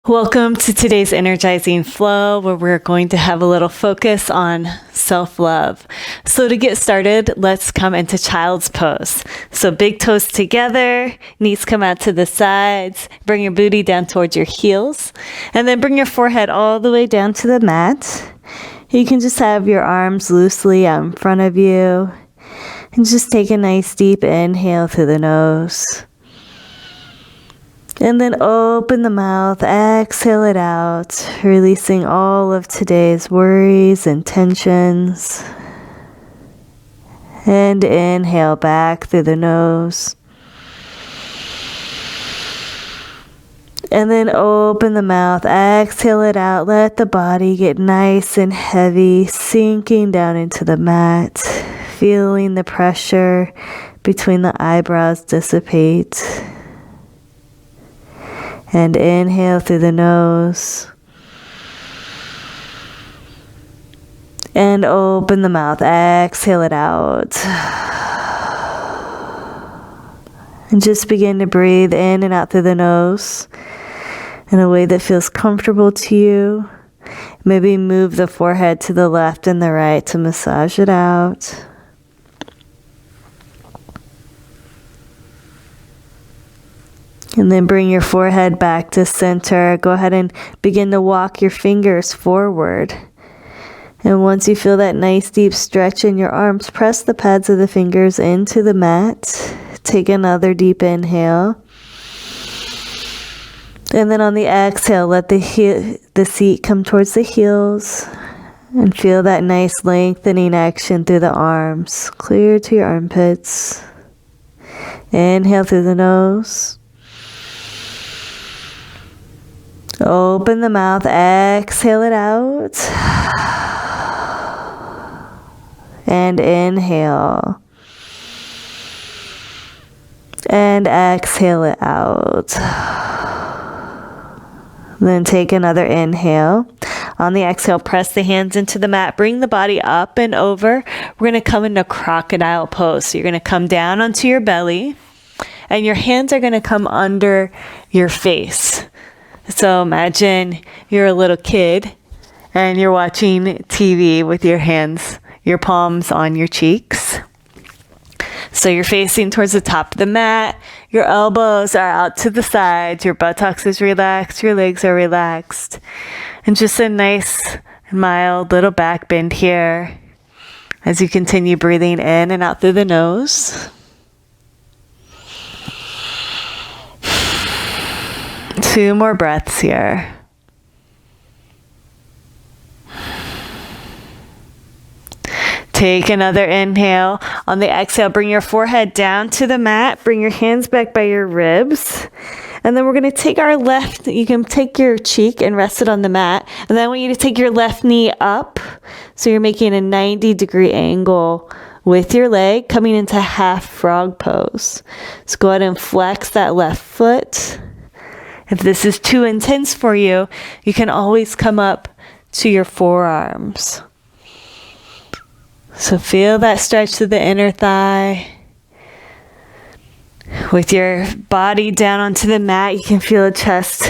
Welcome to today's Energizing Flow, where we're going to have a little focus on self-love. So to get started, let's come into child's pose. So big toes together, knees come out to the sides, bring your booty down towards your heels, and then bring your forehead all the way down to the mat. You can just have your arms loosely out in front of you, and just take a nice deep inhale through the nose. And then open the mouth, exhale it out, releasing all of today's worries and tensions. And inhale back through the nose. And then open the mouth, exhale it out, let the body get nice and heavy, sinking down into the mat, feeling the pressure between the eyebrows dissipate. And inhale through the nose. And open the mouth. Exhale it out. And just begin to breathe in and out through the nose in a way that feels comfortable to you. Maybe move the forehead to the left and the right to massage it out. And then bring your forehead back to center. Go ahead and begin to walk your fingers forward. And once you feel that nice deep stretch in your arms, press the pads of the fingers into the mat. Take another deep inhale. And then on the exhale, let the seat come towards the heels. And feel that nice lengthening action through the arms. Clear to your armpits. Inhale through the nose. Open the mouth, exhale it out. And inhale. And exhale it out. Then take another inhale. On the exhale, press the hands into the mat. Bring the body up and over. We're going to come into crocodile pose. So you're going to come down onto your belly. And your hands are going to come under your face. So imagine you're a little kid and you're watching TV with your hands, your palms on your cheeks. So you're facing towards the top of the mat. Your elbows are out to the sides. Your buttocks is relaxed. Your legs are relaxed. And just a nice, mild little back bend here as you continue breathing in and out through the nose. Two more breaths here. Take another inhale. On the exhale, bring your forehead down to the mat. Bring your hands back by your ribs. And then we're going to take our left, you can take your cheek and rest it on the mat. And then I want you to take your left knee up. So you're making a 90-degree angle with your leg, coming into half frog pose. So go ahead and flex that left foot. If this is too intense for you, you can always come up to your forearms. So feel that stretch to the inner thigh. With your body down onto the mat, you can feel a chest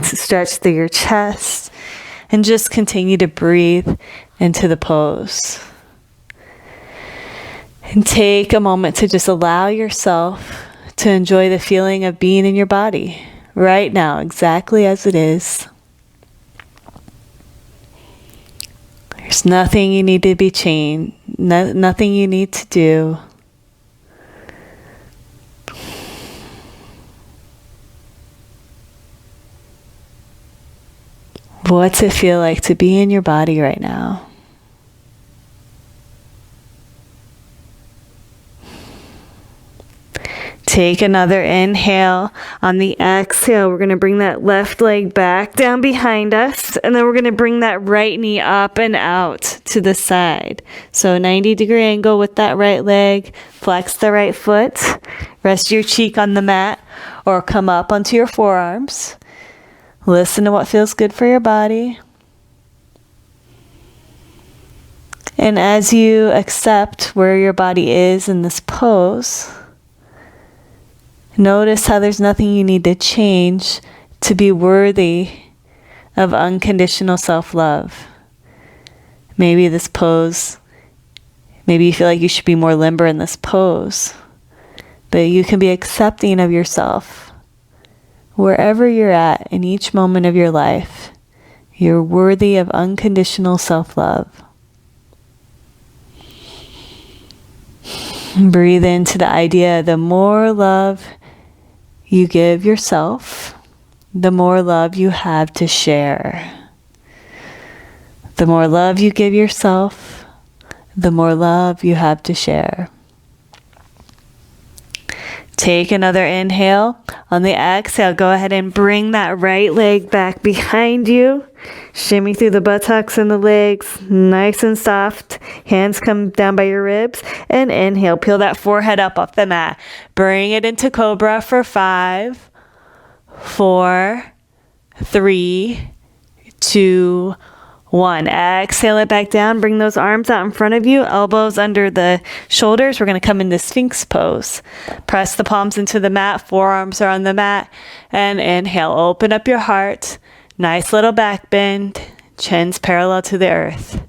stretch through your chest. And just continue to breathe into the pose. And take a moment to just allow yourself to enjoy the feeling of being in your body. Right now, exactly as it is. There's nothing you need to be changed, nothing you need to do. What's it feel like to be in your body right now? Take another inhale. On the exhale, we're going to bring that left leg back down behind us. And then we're going to bring that right knee up and out to the side. So 90-degree angle with that right leg. Flex the right foot. Rest your cheek on the mat or come up onto your forearms. Listen to what feels good for your body. And as you accept where your body is in this pose, notice how there's nothing you need to change. to be worthy of unconditional self-love. Maybe this pose, maybe you feel like you should be more limber in this pose, but you can be accepting of yourself. Wherever you're at in each moment of your life, you're worthy of unconditional self-love. Breathe into the idea, the more love you give yourself, the more love you have to share. The more love you give yourself, the more love you have to share. Take another inhale. On the exhale, go ahead and bring that right leg back behind you. Shimmy through the buttocks and the legs, nice and soft. Hands come down by your ribs. And inhale, peel that forehead up off the mat. Bring it into Cobra for 5, 4, 3, 2, 1. Exhale it back down. Bring those arms out in front of you. Elbows under the shoulders. We're going to come into Sphinx pose. Press the palms into the mat. Forearms are on the mat. And inhale. Open up your heart. Nice little back bend. Chin's parallel to the earth.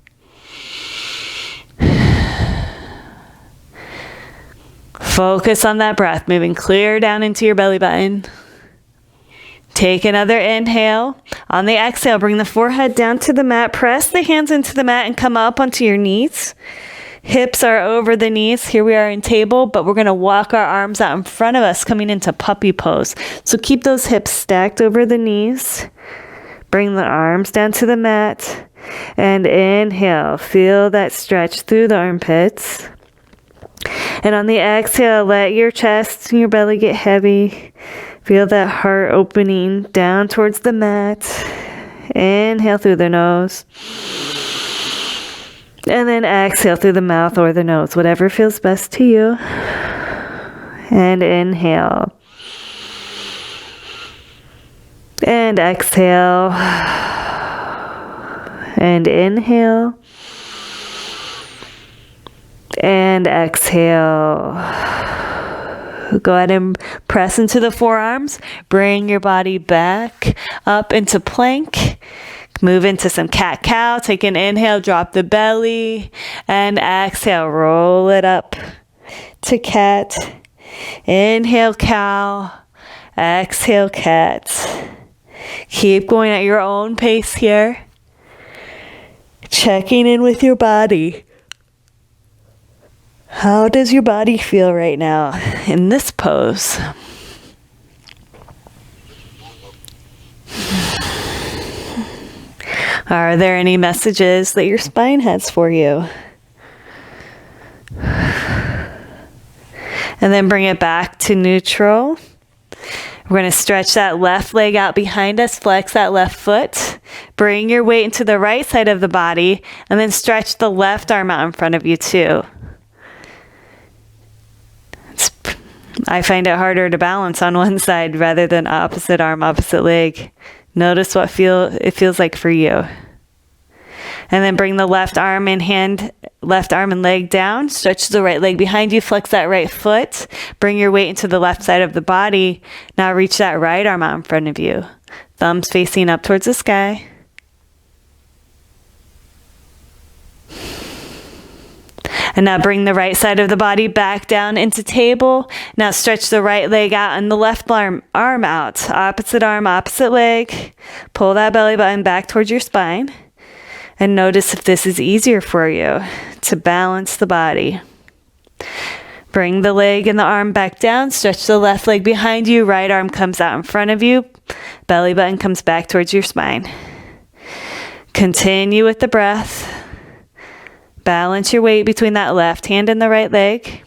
Focus on that breath. Moving clear down into your belly button. Take another inhale. On the exhale, bring the forehead down to the mat. Press the hands into the mat and come up onto your knees. Hips are over the knees. Here we are in table, but we're going to walk our arms out in front of us, coming into puppy pose. So keep those hips stacked over the knees. Bring the arms down to the mat. And inhale. Feel that stretch through the armpits. And on the exhale, let your chest and your belly get heavy. Feel that heart opening down towards the mat. Inhale through the nose. And then exhale through the mouth or the nose, whatever feels best to you. And inhale. And exhale. And inhale. And exhale. Go ahead and press into the forearms. Bring your body back up into plank. Move into some cat-cow. Take an inhale, drop the belly. And exhale, roll it up to cat. Inhale, cow. Exhale, cat. Keep going at your own pace here. Checking in with your body. How does your body feel right now in this pose? Are there any messages that your spine has for you? And then bring it back to neutral. We're going to stretch that left leg out behind us, flex that left foot. Bring your weight into the right side of the body, and then stretch the left arm out in front of you too. I find it harder to balance on one side rather than opposite arm, opposite leg. Notice what it feels like for you. And then bring the left arm and leg down. Stretch the right leg behind you. Flex that right foot. Bring your weight into the left side of the body. Now reach that right arm out in front of you. Thumbs facing up towards the sky. And now bring the right side of the body back down into table. Now stretch the right leg out and the left arm out. Opposite arm, opposite leg. Pull that belly button back towards your spine. And notice if this is easier for you to balance the body. Bring the leg and the arm back down. Stretch the left leg behind you. Right arm comes out in front of you. Belly button comes back towards your spine. Continue with the breath. Balance your weight between that left hand and the right leg.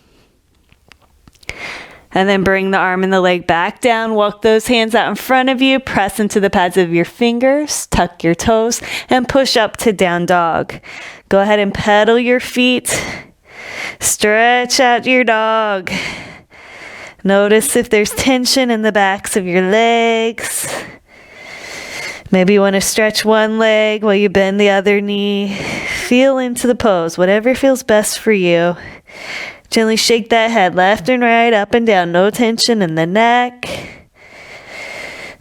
And then bring the arm and the leg back down. Walk those hands out in front of you. Press into the pads of your fingers. Tuck your toes and push up to down dog. Go ahead and pedal your feet. Stretch out your dog. Notice if there's tension in the backs of your legs. Maybe you want to stretch one leg while you bend the other knee. Feel into the pose, whatever feels best for you. Gently shake that head left and right, up and down. No tension in the neck.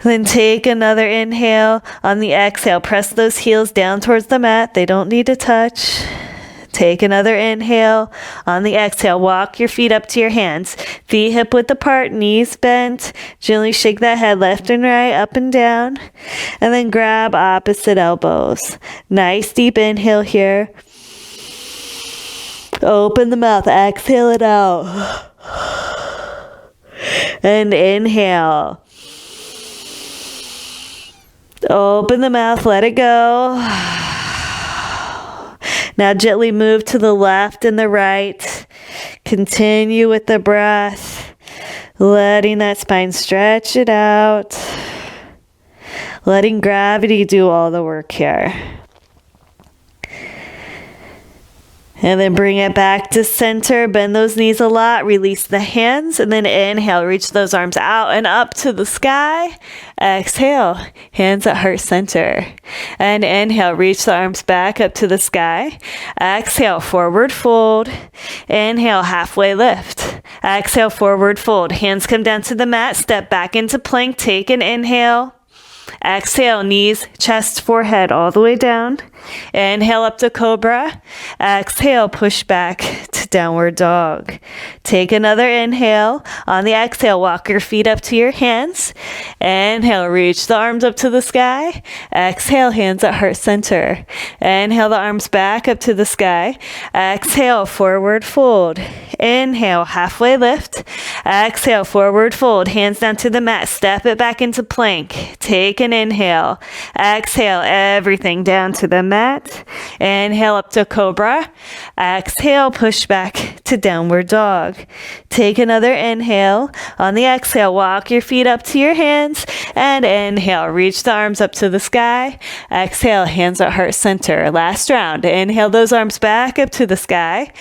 Then take another inhale. On the exhale, press those heels down towards the mat. They don't need to touch. Take another inhale. On the exhale, walk your feet up to your hands. Feet hip width apart, knees bent. Gently shake that head left and right, up and down. And then grab opposite elbows. Nice deep inhale here. Open the mouth, exhale it out. And inhale. Open the mouth, let it go. Now gently move to the left and the right. Continue with the breath, letting that spine stretch it out. Letting gravity do all the work here. And then bring it back to center. Bend those knees a lot. Release the hands. And then inhale. Reach those arms out and up to the sky. Exhale. Hands at heart center. And inhale. Reach the arms back up to the sky. Exhale. Forward fold. Inhale. Halfway lift. Exhale. Forward fold. Hands come down to the mat. Step back into plank. Take an inhale. Exhale, knees, chest, forehead, all the way down. Inhale up to cobra. Exhale, push back to downward dog. Take another inhale. On the exhale, walk your feet up to your hands. Inhale, reach the arms up to the sky. Exhale, hands at heart center. Inhale, the arms back up to the sky. Exhale, forward fold. Inhale, halfway lift. Exhale, forward fold. Hands down to the mat. Step it back into plank. Take an inhale. Exhale, everything down to the mat. Inhale up to cobra. Exhale, push back to downward dog. Take another inhale. On the exhale, walk your feet up to your hands. And inhale, reach the arms up to the sky. Exhale, hands at heart center. Last round. Inhale those arms back up to the sky.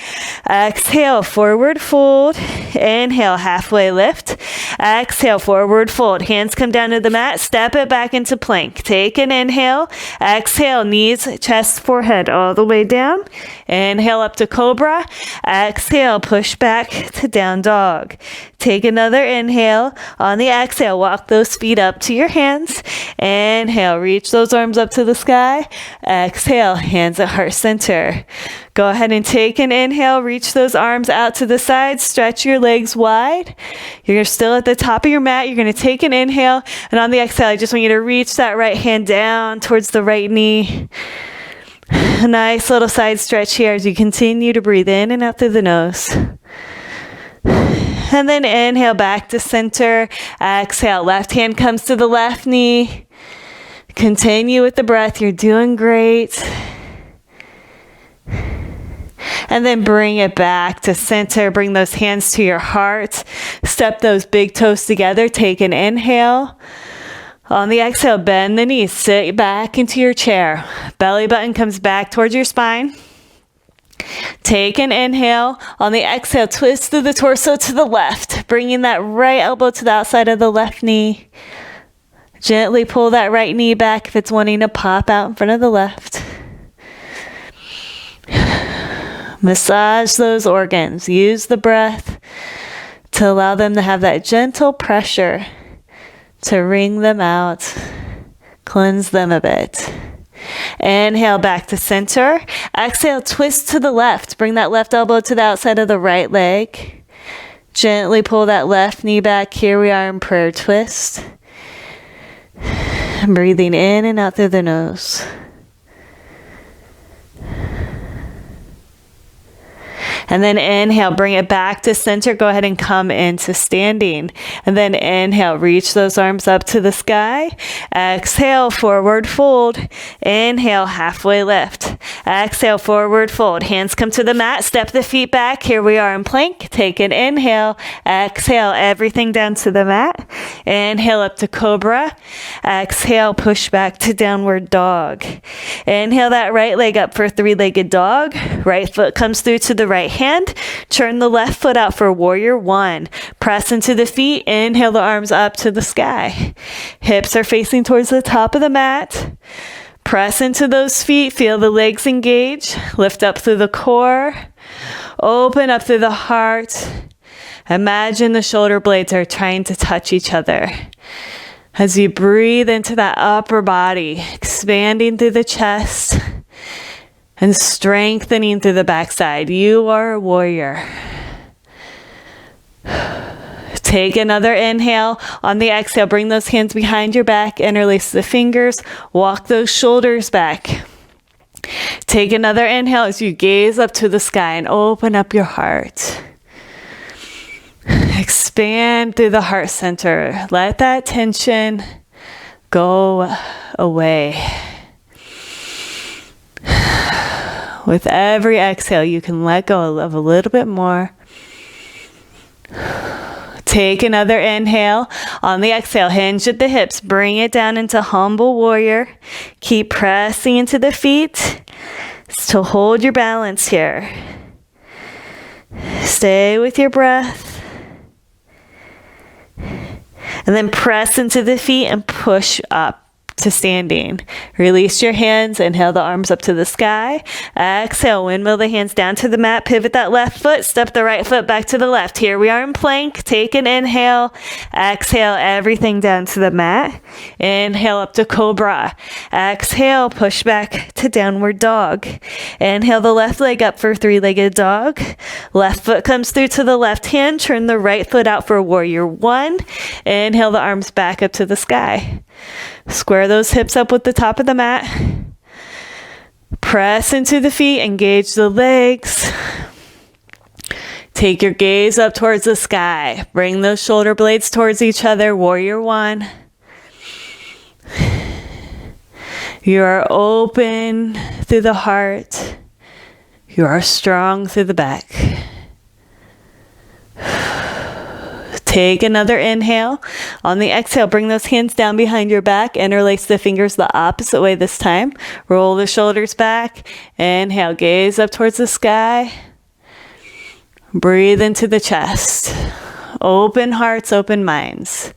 Exhale, forward fold. Inhale, halfway lift. Exhale, forward fold. Hands come down to the mat. Step it back into plank. Take an inhale. Exhale, knees, chest, forehead, all the way down. Inhale up to cobra. Exhale, push back to down dog. Take another inhale. On the exhale, walk those feet up to your hands. Inhale, reach those arms up to the sky. Exhale, hands at heart center. Go ahead and take an inhale. Reach those arms out to the side. Stretch your legs wide. You're still at the top of your mat. You're going to take an inhale. And on the exhale, I just want you to reach that right hand down towards the right knee. A nice little side stretch here as you continue to breathe in and out through the nose. And then inhale back to center. Exhale, left hand comes to the left knee. Continue with the breath. You're doing great. And then bring it back to center. Bring those hands to your heart. Step those big toes together. Take an inhale. On the exhale, bend the knees. Sit back into your chair. Belly button comes back towards your spine. Take an inhale. On the exhale, twist through the torso to the left. Bringing that right elbow to the outside of the left knee. Gently pull that right knee back if it's wanting to pop out in front of the left. Massage those organs. Use the breath to allow them to have that gentle pressure to wring them out, cleanse them a bit. Inhale back to center. Exhale, twist to the left. Bring that left elbow to the outside of the right leg. Gently pull that left knee back. Here we are in prayer twist. Breathing in and out through the nose. And then inhale, bring it back to center. Go ahead and come into standing. And then inhale, reach those arms up to the sky. Exhale, forward fold. Inhale, halfway lift. Exhale, forward fold. Hands come to the mat. Step the feet back. Here we are in plank. Take an inhale. Exhale, everything down to the mat. Inhale up to cobra. Exhale, push back to downward dog. Inhale that right leg up for three-legged dog. Right foot comes through to the right hand. Turn the left foot out for warrior one. Press into the feet. Inhale the arms up to the sky. Hips are facing towards the top of the mat. Press into those feet. Feel the legs engage. Lift up through the core. Open up through the heart. Imagine the shoulder blades are trying to touch each other. As you breathe into that upper body, expanding through the chest and strengthening through the backside. You are a warrior. Take another inhale. On the exhale, bring those hands behind your back, interlace the fingers, walk those shoulders back. Take another inhale as you gaze up to the sky and open up your heart. Expand through the heart center. Let that tension go away. With every exhale, you can let go of a little bit more. Take another inhale. On the exhale, hinge at the hips. Bring it down into humble warrior. Keep pressing into the feet to hold your balance here. Stay with your breath. And then press into the feet and push up to standing. Release your hands. Inhale the arms up to the sky. Exhale, windmill the hands down to the mat. Pivot that left foot. Step the right foot back to the left. Here we are in plank. Take an inhale. Exhale everything down to the mat. Inhale up to cobra. Exhale, push back to downward dog. Inhale the left leg up for three-legged dog. Left foot comes through to the left hand. Turn the right foot out for warrior one. Inhale the arms back up to the sky. Square those hips up with the top of the mat. Press into the feet, engage the legs. Take your gaze up towards the sky. Bring those shoulder blades towards each other, warrior one. You are open through the heart. You are strong through the back. Take another inhale. On the exhale, bring those hands down behind your back. Interlace the fingers the opposite way this time. Roll the shoulders back. Inhale, gaze up towards the sky. Breathe into the chest. Open hearts, open minds.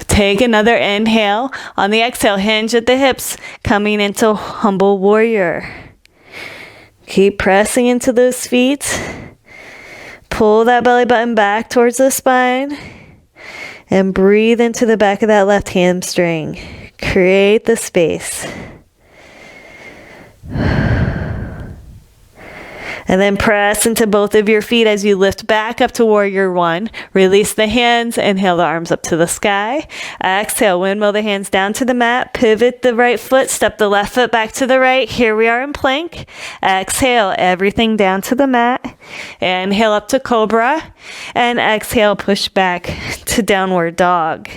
Take another inhale. On the exhale, hinge at the hips, coming into humble warrior. Keep pressing into those feet. Pull that belly button back towards the spine. And breathe into the back of that left hamstring. Create the space. And then press into both of your feet as you lift back up to warrior one. Release the hands. Inhale the arms up to the sky. Exhale, windmill the hands down to the mat. Pivot the right foot. Step the left foot back to the right. Here we are in plank. Exhale, everything down to the mat. Inhale up to cobra. And exhale, push back to downward dog.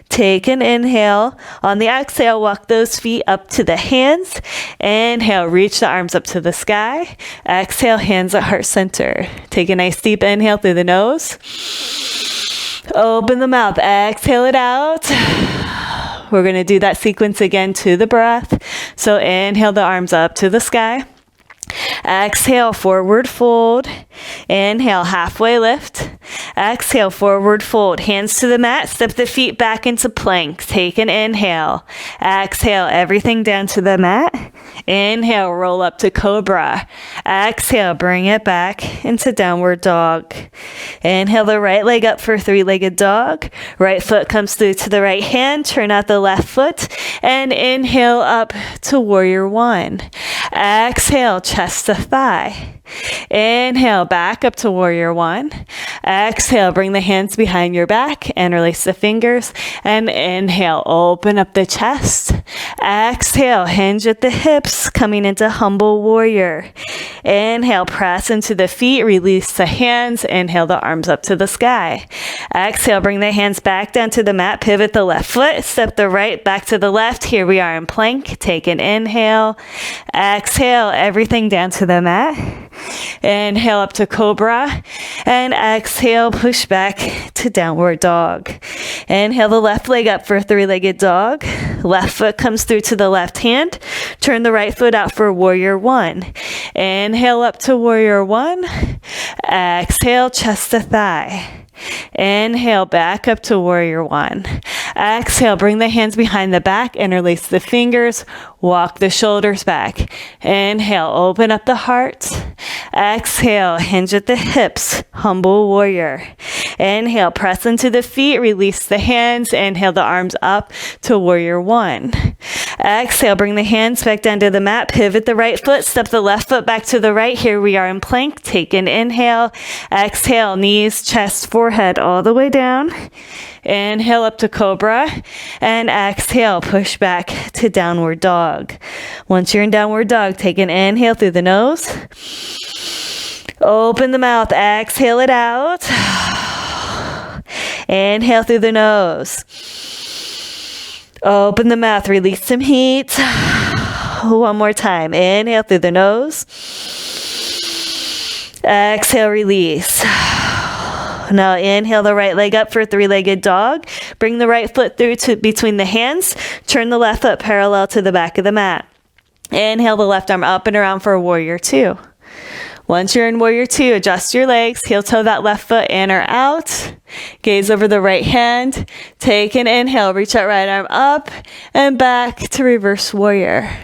Take an inhale. On the exhale, walk those feet up to the hands. Inhale, reach the arms up to the sky. Exhale, hands at heart center. Take a nice deep inhale through the nose. Open the mouth. Exhale it out. We're going to do that sequence again to the breath. So inhale the arms up to the sky. Exhale, forward fold. Inhale, halfway lift. Exhale, forward fold. Hands to the mat. Step the feet back into plank. Take an inhale. Exhale, everything down to the mat. Inhale, roll up to cobra. Exhale, bring it back into downward dog. Inhale the right leg up for three-legged dog. Right foot comes through to the right hand. Turn out the left foot. And inhale up to warrior one. Exhale, chest to thigh. Inhale, back up to warrior one. Exhale, bring the hands behind your back and release the fingers. And inhale, open up the chest. Exhale, hinge at the hips, coming into humble warrior. Inhale, press into the feet, release the hands. Inhale the arms up to the sky. Exhale, bring the hands back down to the mat. Pivot the left foot, step the right back to the left. Here we are in plank. Take an inhale. Exhale, everything down to the mat. Inhale up to cobra. And exhale, push back to downward dog. Inhale the left leg up for three-legged dog. Left foot comes through to the left hand. Turn the right foot out for warrior one. Inhale up to warrior one. Exhale, chest to thigh. Inhale, back up to warrior one. Exhale, bring the hands behind the back, interlace the fingers, walk the shoulders back. Inhale, open up the heart. Exhale, hinge at the hips, humble warrior. Inhale, press into the feet, release the hands. Inhale the arms up to warrior one. Exhale, bring the hands back down to the mat, pivot the right foot, step the left foot back to the right. Here we are in plank. Take an inhale. Exhale, knees, chest, forehead all the way down. Inhale up to cobra, and exhale, push back to downward dog. Once you're in downward dog, take an inhale through the nose. Open the mouth, exhale it out. Inhale through the nose. Open the mouth, release some heat. One more time. Inhale through the nose. Exhale, release. Now inhale the right leg up for a three-legged dog. Bring the right foot through to between the hands. Turn the left foot parallel to the back of the mat. Inhale the left arm up and around for a warrior two. Once you're in warrior two, adjust your legs. Heel toe that left foot in or out. Gaze over the right hand. Take an inhale. Reach that right arm up and back to reverse warrior.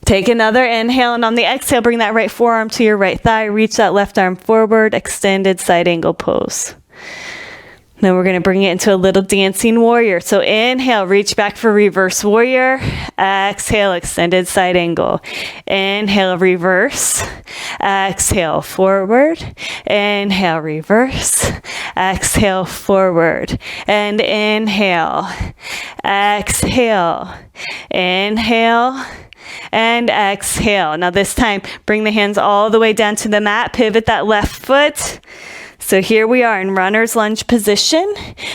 Take another inhale, and on the exhale, bring that right forearm to your right thigh. Reach that left arm forward, extended side angle pose. Then we're going to bring it into a little dancing warrior. So inhale, reach back for reverse warrior. Exhale, extended side angle. Inhale, reverse. Exhale, forward. Inhale, reverse. Exhale, forward. And inhale. Exhale. Inhale. And exhale. Now this time, bring the hands all the way down to the mat. Pivot that left foot. So here we are in runner's lunge position.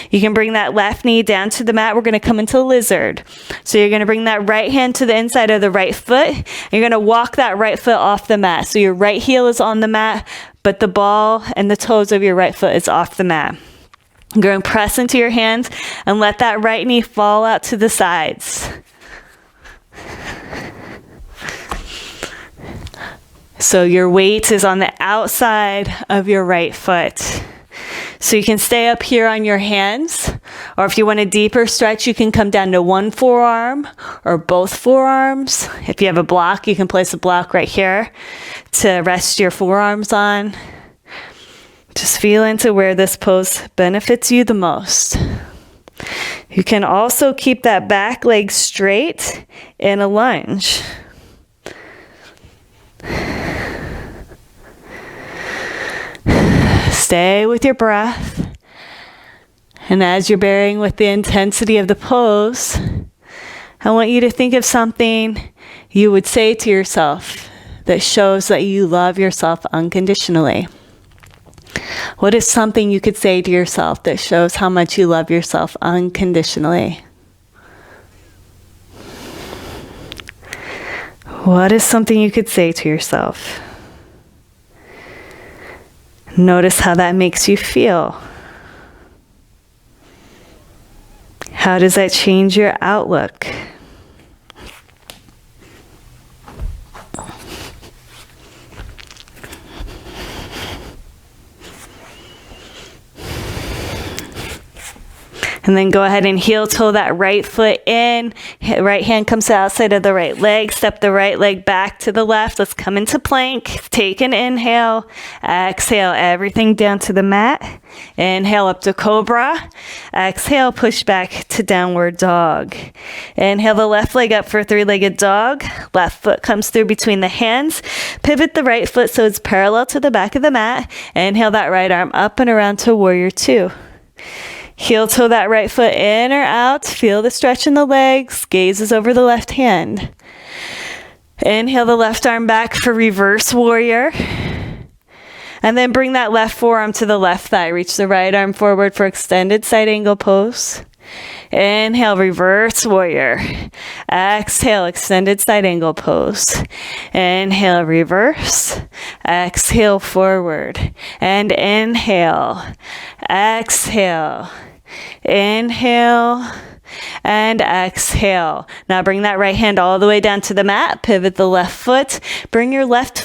You can bring that left knee down to the mat. We're going to come into lizard. So you're going to bring that right hand to the inside of the right foot. And you're going to walk that right foot off the mat. So your right heel is on the mat, but the ball and the toes of your right foot is off the mat. You're going to press into your hands and let that right knee fall out to the sides. So your weight is on the outside of your right foot. So you can stay up here on your hands, or if you want a deeper stretch, you can come down to one forearm or both forearms. If you have a block, you can place a block right here to rest your forearms on. Just feel into where this pose benefits you the most. You can also keep that back leg straight in a lunge. Stay with your breath. And as you're bearing with the intensity of the pose, I want you to think of something you would say to yourself that shows that you love yourself unconditionally. What is something you could say to yourself that shows how much you love yourself unconditionally? What is something you could say to yourself? Notice how that makes you feel. How does that change your outlook? And then go ahead and heel toe that right foot in. Right hand comes to the outside of the right leg. Step the right leg back to the left. Let's come into plank. Take an inhale. Exhale everything down to the mat. Inhale up to cobra. Exhale, push back to downward dog. Inhale the left leg up for a three-legged dog. Left foot comes through between the hands. Pivot the right foot so it's parallel to the back of the mat. Inhale that right arm up and around to warrior two. Heel toe that right foot in or out. Feel the stretch in the legs. Gaze is over the left hand. Inhale the left arm back for reverse warrior. And then bring that left forearm to the left thigh. Reach the right arm forward for extended side angle pose. Inhale, reverse warrior. Exhale, extended side angle pose. Inhale, reverse. Exhale, forward. And inhale. Exhale. Inhale. And exhale. Now bring that right hand all the way down to the mat. Pivot the left foot. Bring your left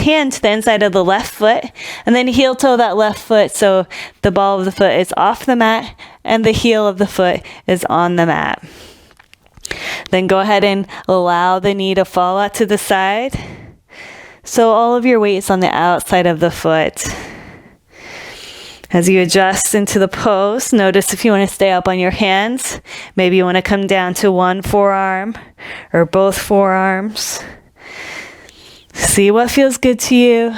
hand to the inside of the left foot. And then heel toe that left foot so the ball of the foot is off the mat. and the heel of the foot is on the mat. Then go ahead and allow the knee to fall out to the side. So all of your weight is on the outside of the foot. As you adjust into the pose, notice if you want to stay up on your hands. Maybe you want to come down to one forearm or both forearms. See what feels good to you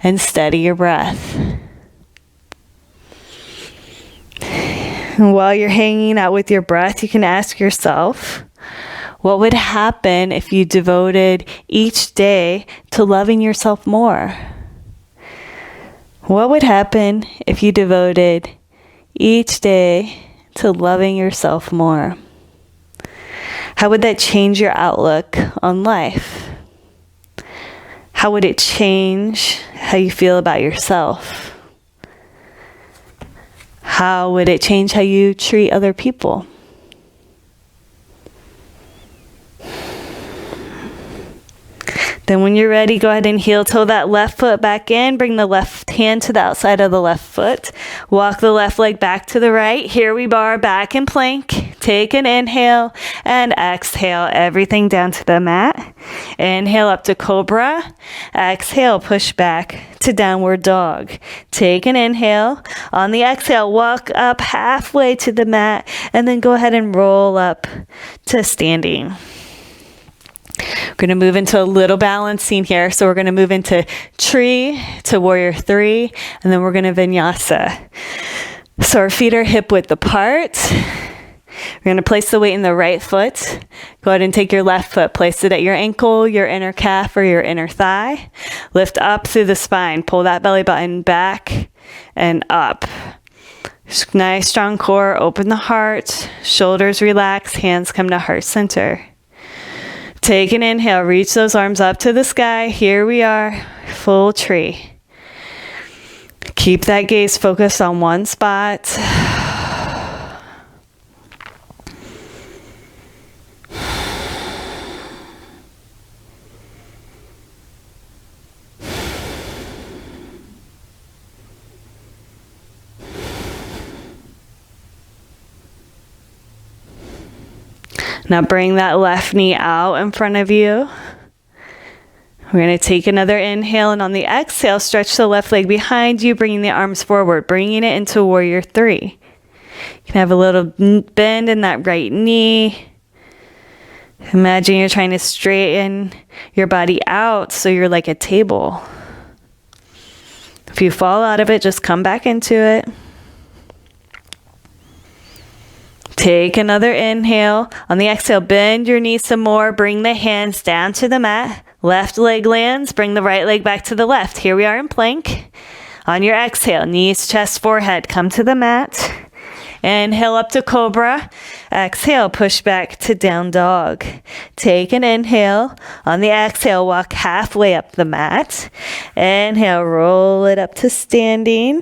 and steady your breath. And while you're hanging out with your breath, you can ask yourself, what would happen if you devoted each day to loving yourself more? What would happen if you devoted each day to loving yourself more? How would that change your outlook on life? How would it change how you feel about yourself? How would it change how you treat other people? Then when you're ready, go ahead and heel toe that left foot back in. Bring the left hand to the outside of the left foot. Walk the left leg back to the right. Here we are, back in plank. Take an inhale and exhale everything down to the mat. Inhale up to cobra. Exhale, push back to downward dog. Take an inhale. On the exhale, walk up halfway to the mat and then go ahead and roll up to standing. We're going to move into a little balancing here. So we're going to move into tree to warrior 3, and then we're going to vinyasa. So our feet are hip width apart. We're going to place the weight in the right foot. Go ahead and take your left foot, place it at your ankle, your inner calf, or your inner thigh. Lift up through the spine. Pull that belly button back and up. Nice strong core. Open the heart. Shoulders relax. Hands come to heart center. Take an inhale, reach those arms up to the sky. Here we are, full tree. Keep that gaze focused on one spot. Now bring that left knee out in front of you. We're going to take another inhale, and on the exhale, stretch the left leg behind you, bringing the arms forward, bringing it into warrior 3. You can have a little bend in that right knee. Imagine you're trying to straighten your body out so you're like a table. If you fall out of it, just come back into it. Take another inhale. On the exhale, bend your knees some more. Bring the hands down to the mat. Left leg lands. Bring the right leg back to the left. Here we are in plank. On your exhale, knees, chest, forehead, come to the mat. Inhale up to cobra. Exhale, push back to down dog. Take an inhale. On the exhale, walk halfway up the mat. Inhale, roll it up to standing.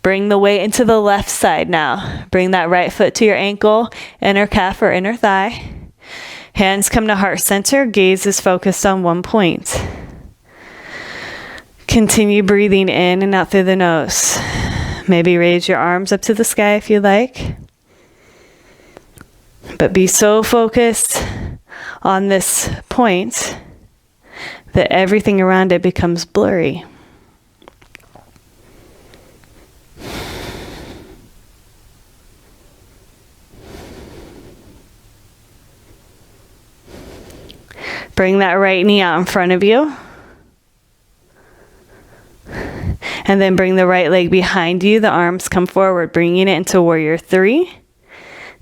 Bring the weight into the left side now. Bring that right foot to your ankle, inner calf or inner thigh. Hands come to heart center. Gaze is focused on one point. Continue breathing in and out through the nose. Maybe raise your arms up to the sky if you like. But be so focused on this point that everything around it becomes blurry. Bring that right knee out in front of you. And then bring the right leg behind you. The arms come forward, bringing it into warrior 3.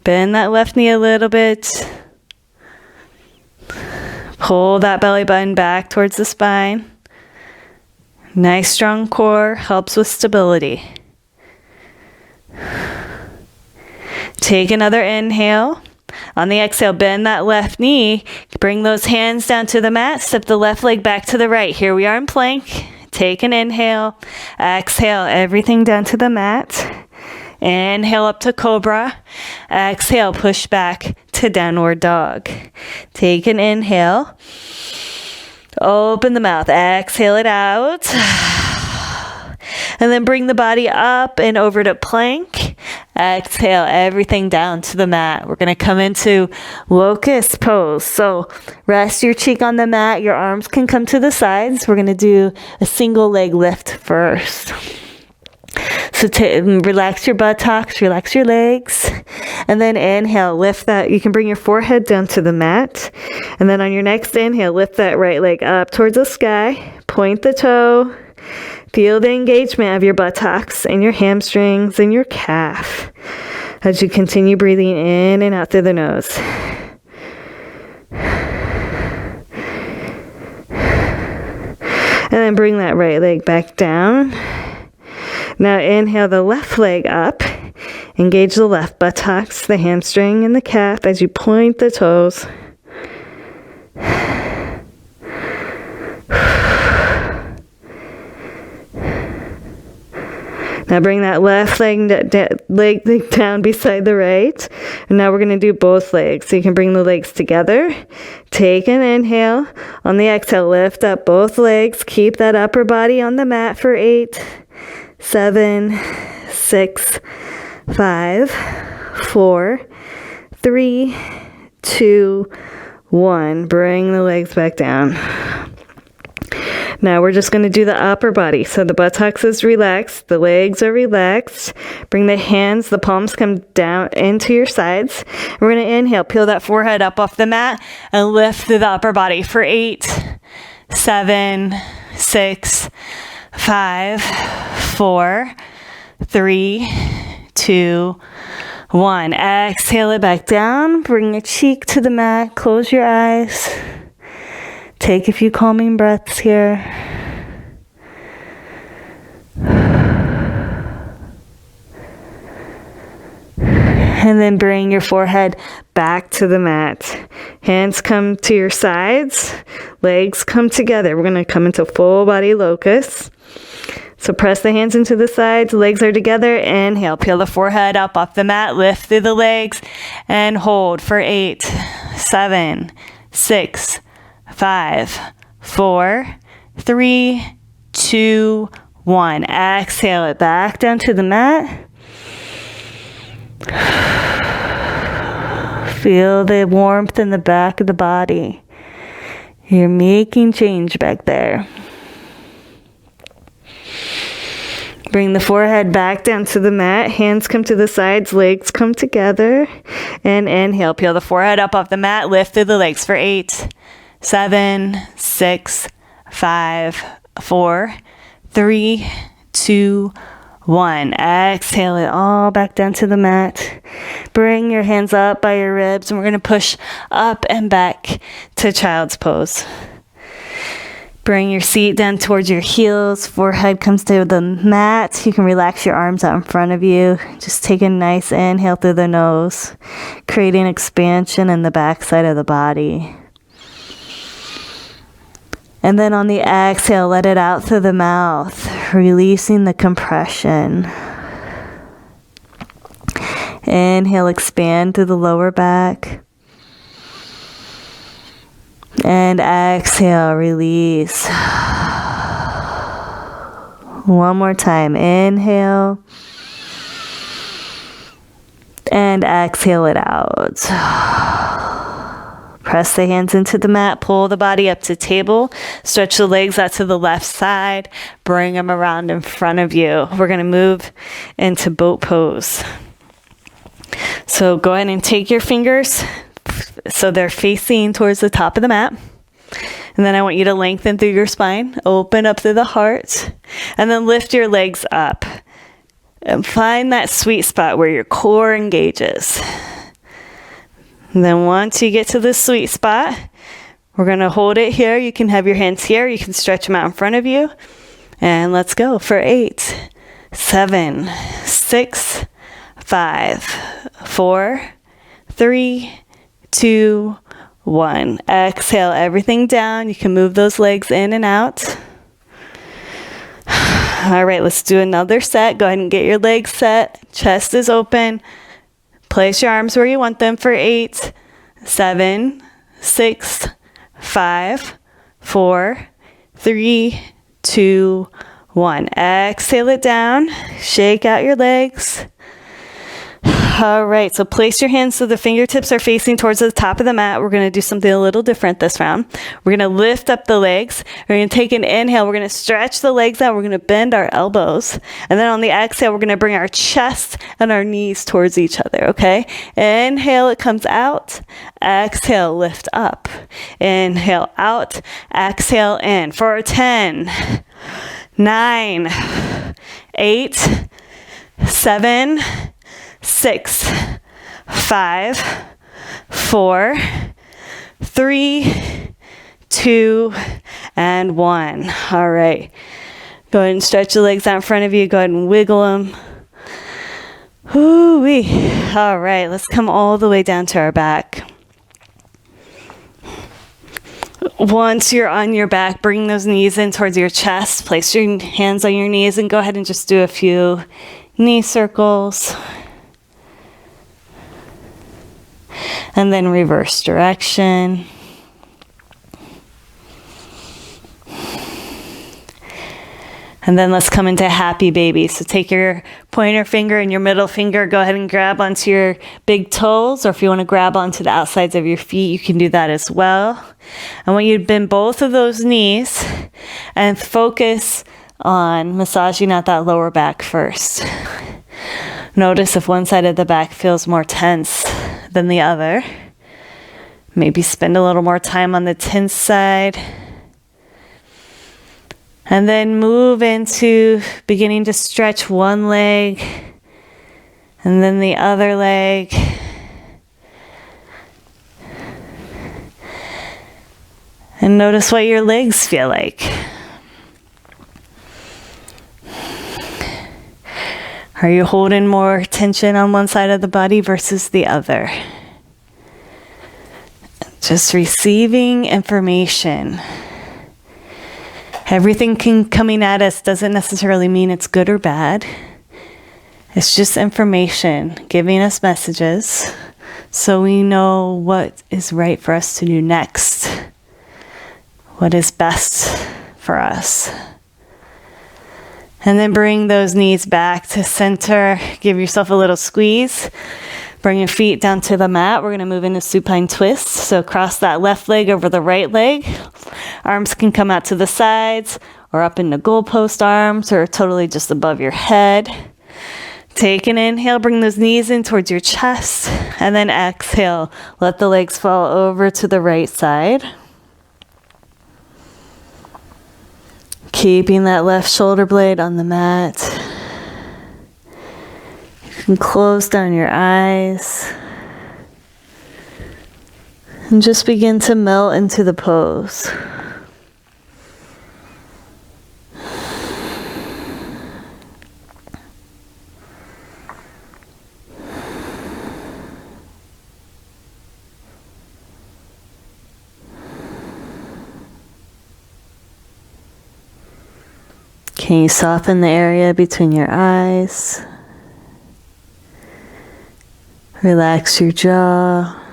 Bend that left knee a little bit. Pull that belly button back towards the spine. Nice strong core, helps with stability. Take another inhale. On the exhale, bend that left knee. Bring those hands down to the mat. Step the left leg back to the right. Here we are in plank. Take an inhale. Exhale everything down to the mat. Inhale up to cobra. Exhale, push back to downward dog. Take an inhale. Open the mouth. Exhale it out. And then bring the body up and over to plank. Exhale everything down to the mat. We're going to come into locust pose. So rest your cheek on the mat. Your arms can come to the sides. We're going to do a single leg lift first. So relax your buttocks, relax your legs, and then inhale, lift that. You can bring your forehead down to the mat. And then on your next inhale, lift that right leg up towards the sky, point the toe, feel the engagement of your buttocks and your hamstrings and your calf as you continue breathing in and out through the nose. And then bring that right leg back down. Now inhale the left leg up. Engage the left buttocks, the hamstring, and the calf as you point the toes. Now bring that left leg down beside the right. And now we're going to do both legs. So you can bring the legs together. Take an inhale. On the exhale, lift up both legs. Keep that upper body on the mat for 8, 7, 6, 5, 4, 3, 2, 1. Bring the legs back down. Now we're just going to do the upper body. So the buttocks is relaxed, the legs are relaxed. Bring the hands, the palms come down into your sides. We're going to inhale, peel that forehead up off the mat and lift through the upper body for 8, 7, 6, 5, 4, 3, 2, 1. Exhale it back down. Bring your cheek to the mat. Close your eyes. Take a few calming breaths here. And then bring your forehead back to the mat. Hands come to your sides. Legs come together. We're going to come into full body locust. So press the hands into the sides. Legs are together. Inhale. Peel the forehead up off the mat. Lift through the legs. And hold for 8, 7, 6, 5, 4, 3, 2, 1. Exhale it back down to the mat. Feel the warmth in the back of the body. You're making change back there. Bring the forehead back down to the mat. Hands come to the sides. Legs come together. And inhale. Peel the forehead up off the mat. Lift through the legs for 8, 7, 6, 5, 4, 3, 2, 1. Exhale it all back down to the mat. Bring your hands up by your ribs, and we're going to push up and back to child's pose. Bring your seat down towards your heels. Forehead comes to the mat. You can relax your arms out in front of you. Just take a nice inhale through the nose, creating expansion in the back side of the body. And then on the exhale, let it out through the mouth, releasing the compression. Inhale, expand through the lower back. And exhale, release. One more time. Inhale. And exhale it out. Press the hands into the mat. Pull the body up to table. Stretch the legs out to the left side. Bring them around in front of you. We're going to move into boat pose. So go ahead and take your fingers so they're facing towards the top of the mat. And then I want you to lengthen through your spine. Open up through the heart. And then lift your legs up. And find that sweet spot where your core engages. And then once you get to the sweet spot, we're going to hold it here. You can have your hands here. You can stretch them out in front of you. And let's go for 8, 7, 6, 5, 4, 3, 2, 1. Exhale everything down. You can move those legs in and out. All right, let's do another set. Go ahead and get your legs set. Chest is open. Place your arms where you want them for 8, 7, 6, 5, 4, 3, 2, 1. Exhale it down. Shake out your legs. All right, so place your hands so the fingertips are facing towards the top of the mat. We're going to do something a little different this round. We're going to lift up the legs. We're going to take an inhale. We're going to stretch the legs out. We're going to bend our elbows. And then on the exhale, we're going to bring our chest and our knees towards each other, okay? Inhale, it comes out. Exhale, lift up. Inhale, out. Exhale, in. For 10, 9, 8, 7, 6, 5, 4, 3, 2, and 1. All right. Go ahead and stretch the legs out in front of you. Go ahead and wiggle them. Ooh-wee. All right. Let's come all the way down to our back. Once you're on your back, bring those knees in towards your chest. Place your hands on your knees and go ahead and just do a few knee circles. And then reverse direction. And then let's come into happy baby. So take your pointer finger and your middle finger, go ahead and grab onto your big toes, or if you want to grab onto the outsides of your feet, you can do that as well. I want you to bend both of those knees and focus on massaging out that lower back first. Notice if one side of the back feels more tense than the other. Maybe spend a little more time on the tense side. And then move into beginning to stretch one leg and then the other leg. And notice what your legs feel like. Are you holding more tension on one side of the body versus the other? Just receiving information. Everything coming at us doesn't necessarily mean it's good or bad. It's just information giving us messages so we know what is right for us to do next. What is best for us. And then bring those knees back to center. Give yourself a little squeeze. Bring your feet down to the mat. We're going to move into supine twist. So cross that left leg over the right leg. Arms can come out to the sides or up into goalpost arms or totally just above your head. Take an inhale. Bring those knees in towards your chest. And then exhale. Let the legs fall over to the right side. Keeping that left shoulder blade on the mat. You can close down your eyes. And just begin to melt into the pose. Can you soften the area between your eyes? Relax your jaw.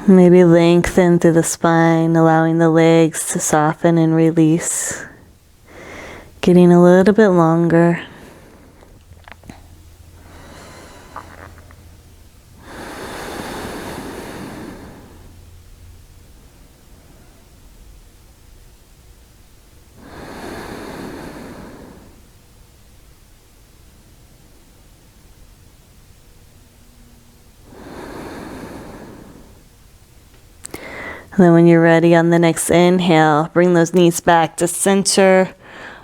Maybe lengthen through the spine, allowing the legs to soften and release. Getting a little bit longer. And then when you're ready on the next inhale, bring those knees back to center,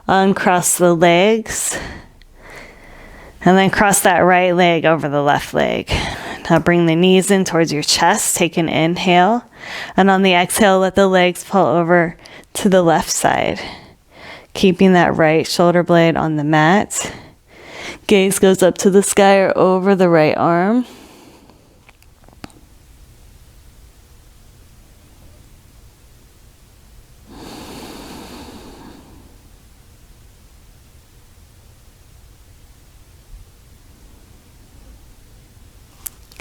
uncross the legs, and then cross that right leg over the left leg. Now bring the knees in towards your chest, take an inhale, and on the exhale, let the legs fall over to the left side, keeping that right shoulder blade on the mat. Gaze goes up to the sky or over the right arm.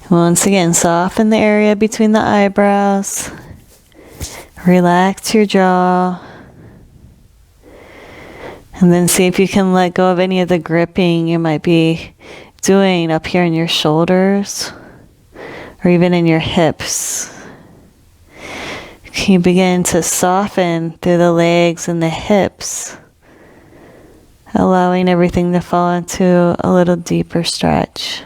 Once again, soften the area between the eyebrows. Relax your jaw. And then see if you can let go of any of the gripping you might be doing up here in your shoulders or even in your hips. Can you begin to soften through the legs and the hips, allowing everything to fall into a little deeper stretch?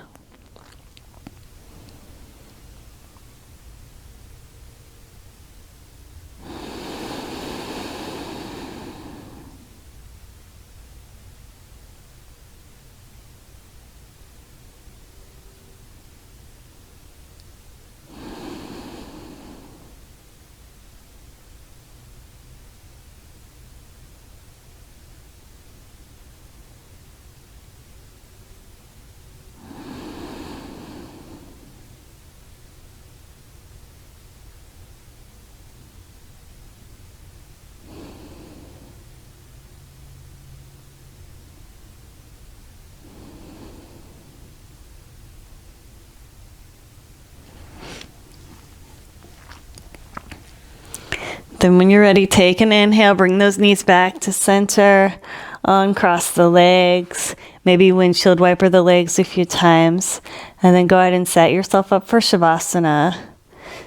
Then when you're ready, take an inhale, bring those knees back to center, uncross the legs, maybe windshield wiper the legs a few times, and then go ahead and set yourself up for Shavasana.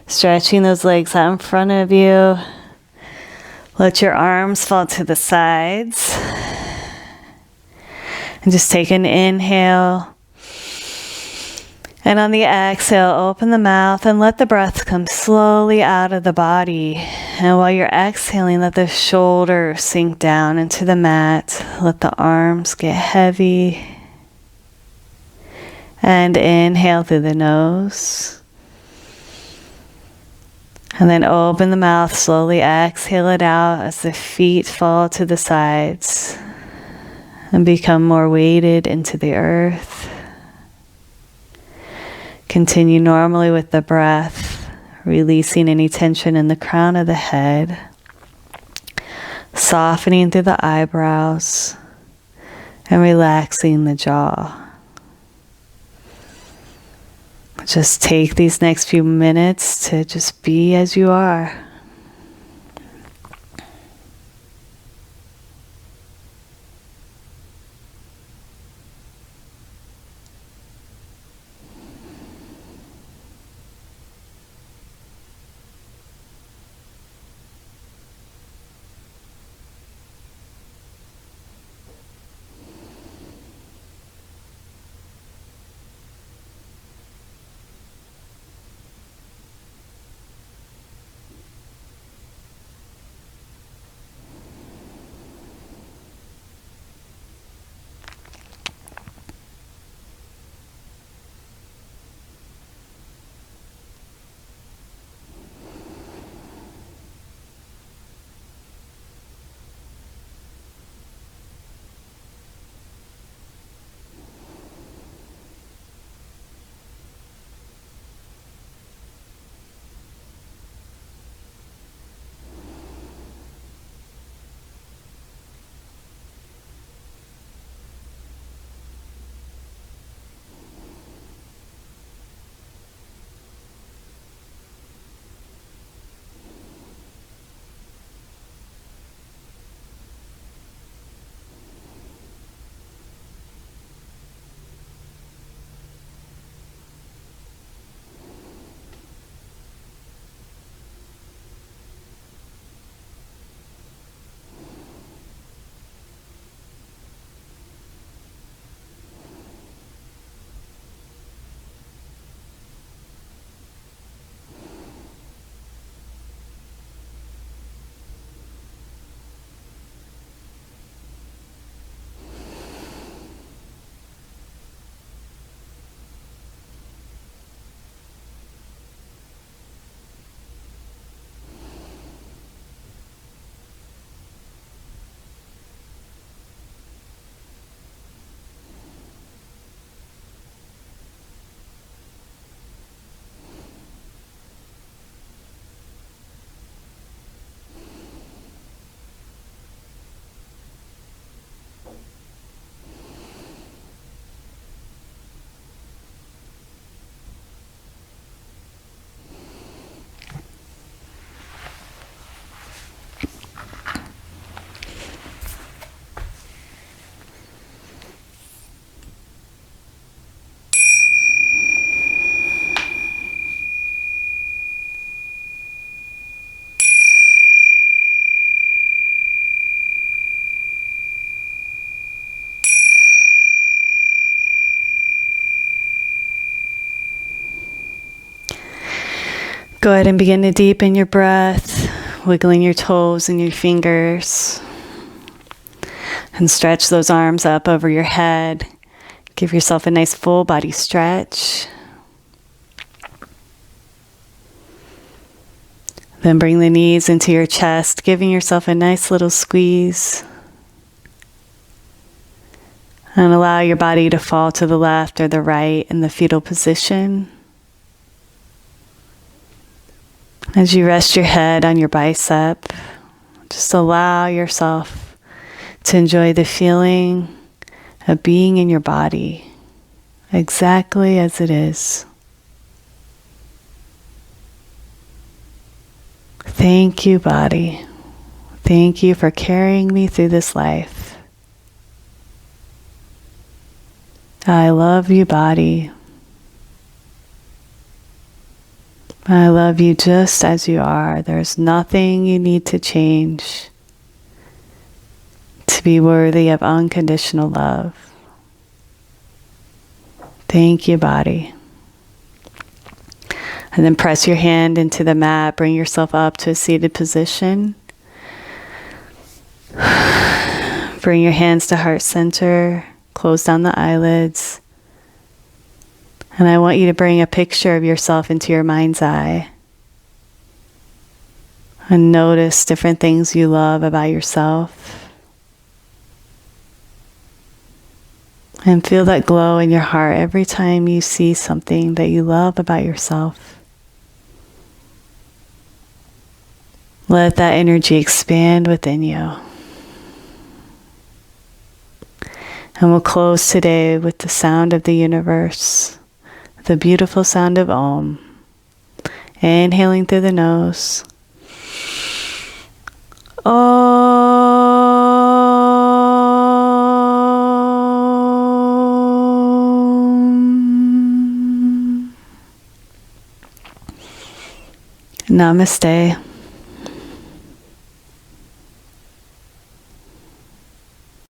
Stretching those legs out in front of you. Let your arms fall to the sides. And just take an inhale. And on the exhale, open the mouth and let the breath come slowly out of the body. And while you're exhaling, let the shoulders sink down into the mat. Let the arms get heavy. And inhale through the nose. And then open the mouth, slowly exhale it out as the feet fall to the sides and become more weighted into the earth. Continue normally with the breath, releasing any tension in the crown of the head, softening through the eyebrows, and relaxing the jaw. Just take these next few minutes to just be as you are. Go ahead and begin to deepen your breath, wiggling your toes and your fingers. And stretch those arms up over your head. Give yourself a nice full body stretch. Then bring the knees into your chest, giving yourself a nice little squeeze. And allow your body to fall to the left or the right in the fetal position. As you rest your head on your bicep, just allow yourself to enjoy the feeling of being in your body exactly as it is. Thank you, body. Thank you for carrying me through this life. I love you, body. I love you just as you are. There's nothing you need to change to be worthy of unconditional love. Thank you, body. And then press your hand into the mat. Bring yourself up to a seated position. Bring your hands to heart center. Close down the eyelids. And I want you to bring a picture of yourself into your mind's eye. And notice different things you love about yourself. And feel that glow in your heart every time you see something that you love about yourself. Let that energy expand within you. And we'll close today with the sound of the universe, the beautiful sound of Om. Inhaling through the nose. Om. Namaste.